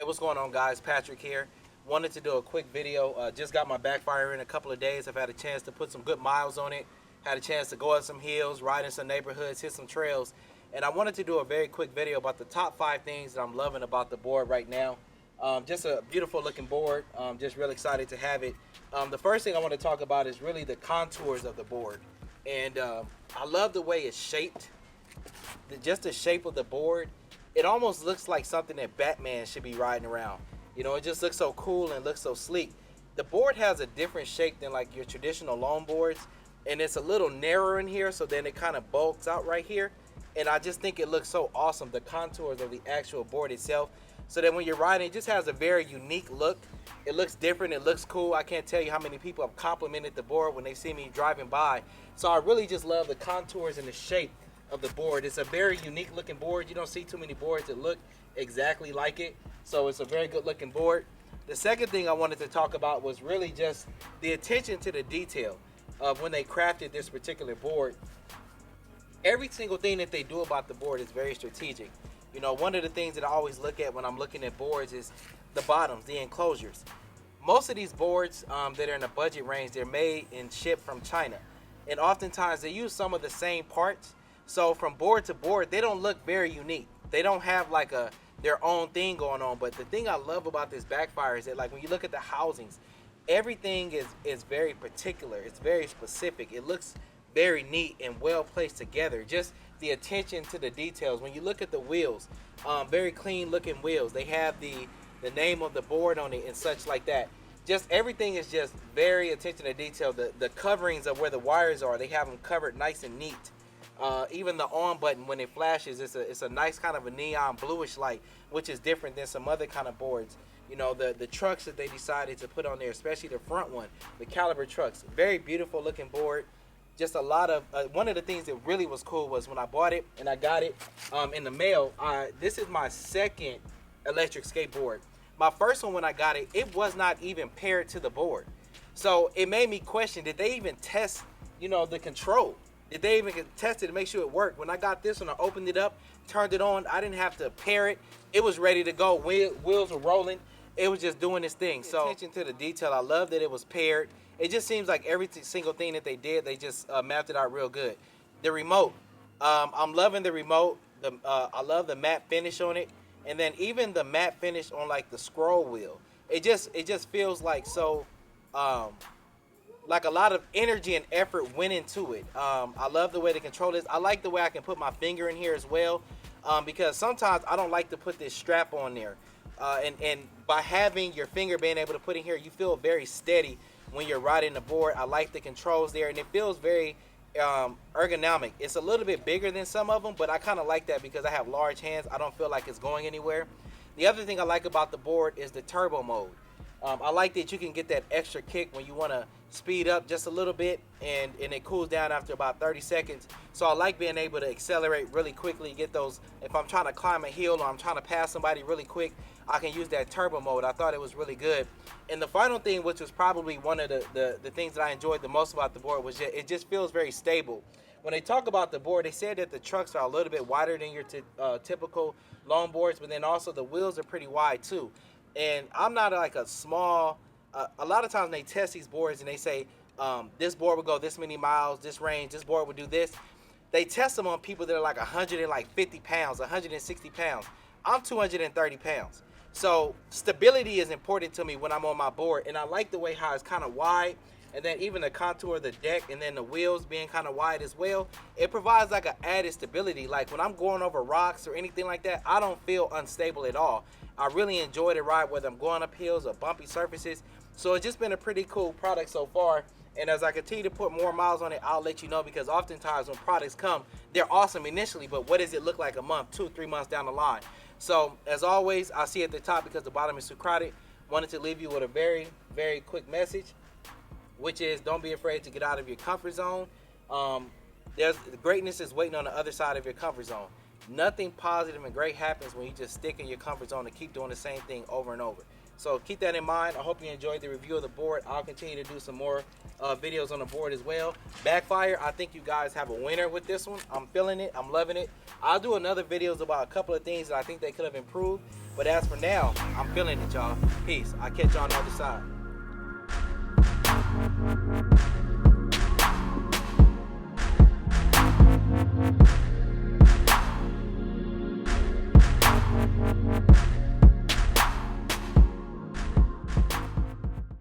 What's going on, guys? Patrick here. Wanted to do a quick video. Just got my Backfire in a couple of days. I've had a chance to put some good miles on it. Had a chance to go up some hills, ride in some neighborhoods, hit some trails. And I wanted to do a very quick video about the top 5 things that I'm loving about the board right now. Just a beautiful looking board. Just really excited to have it. The first thing I want to talk about is really the contours of the board. And I love the way it's shaped. Just the shape of the board. It almost looks like something that Batman should be riding around. You know, it just looks so cool and looks so sleek. The board has a different shape than like your traditional long boards, and it's a little narrower in here, so then it kind of bulks out right here. And I just think it looks so awesome, the contours of the actual board itself, so that when you're riding, it just has a very unique look. It looks different, it looks cool. I can't tell you how many people have complimented the board when they see me driving by. So I really just love the contours and the shape of the board. It's a very unique looking board. You don't see too many boards that look exactly like it, so it's a very good looking board. The second thing I wanted to talk about was really just the attention to the detail of when they crafted this particular board. Every single thing that they do about the board is very strategic. You know, one of the things that I always look at when I'm looking at boards is the bottoms, the enclosures. Most of these boards that are in the budget range, they're made and shipped from China, and oftentimes they use some of the same parts. So from board to board, they don't look very unique. They don't have like their own thing going on. But the thing I love about this Backfire is that, like, when you look at the housings, everything is very particular. It's very specific. It looks very neat and well placed together. Just the attention to the details. When you look at the wheels, very clean looking wheels. They have the name of the board on it and such like that. Just everything is just very attention to detail. The coverings of where the wires are, they have them covered nice and neat. Even the on button, when it flashes, it's a nice kind of a neon bluish light, which is different than some other kind of boards. You know, the trucks that they decided to put on there, especially the front one, the caliber trucks. Very beautiful looking board. Just a lot of one of the things that really was cool was when I bought it and I got it in the mail. This is my second electric skateboard. My first one, when I got it, it was not even paired to the board, so it made me question, did they even test, you know, the control? Did they even test it to make sure it worked? When I got this one, I opened it up, turned it on. I didn't have to pair it. It was ready to go. Wheels were rolling. It was just doing its thing. So attention to the detail. I love that it was paired. It just seems like every single thing that they did, they just mapped it out real good. The remote. I'm loving the remote. I love the matte finish on it. And then even the matte finish on like the scroll wheel. It just feels like so... like a lot of energy and effort went into it. I love the way the control is. I like the way I can put my finger in here as well, because sometimes I don't like to put this strap on there. And by having your finger being able to put in here, you feel very steady when you're riding the board. I like the controls there, and it feels very ergonomic. It's a little bit bigger than some of them, but I kind of like that because I have large hands. I don't feel like it's going anywhere. The other thing I like about the board is the turbo mode. I like that you can get that extra kick when you want to speed up just a little bit, and it cools down after about 30 seconds. So I like being able to accelerate really quickly, get those, if I'm trying to climb a hill or I'm trying to pass somebody really quick, I can use that turbo mode. I thought it was really good. And the final thing, which was probably one of the things that I enjoyed the most about the board, was that it just feels very stable. When they talk about the board, they said that the trucks are a little bit wider than your typical long boards, but then also the wheels are pretty wide too. And I'm not like a small, a lot of times they test these boards and they say, this board would go this many miles, this range, this board would do this. They test them on people that are like 150 pounds, 160 pounds. I'm 230 pounds. So stability is important to me when I'm on my board. And I like the way how it's kind of wide. And then even the contour of the deck and then the wheels being kind of wide as well. It provides like an added stability. Like when I'm going over rocks or anything like that, I don't feel unstable at all. I really enjoy the ride, whether I'm going up hills or bumpy surfaces. So it's just been a pretty cool product so far. And as I continue to put more miles on it, I'll let you know, because oftentimes when products come, they're awesome initially, but what does it look like a month, 2, 3 months down the line? So as always, I'll see you at the top because the bottom is too crowded. Wanted to leave you with a very, very quick message, which is don't be afraid to get out of your comfort zone. Greatness is waiting on the other side of your comfort zone. Nothing positive and great happens when you just stick in your comfort zone and keep doing the same thing over and over. So keep that in mind. I hope you enjoyed the review of the board. I'll continue to do some more videos on the board as well. Backfire, I think you guys have a winner with this one. I'm feeling it. I'm loving it. I'll do another videos about a couple of things that I think they could have improved. But as for now, I'm feeling it, y'all. Peace. I'll catch y'all on the other side.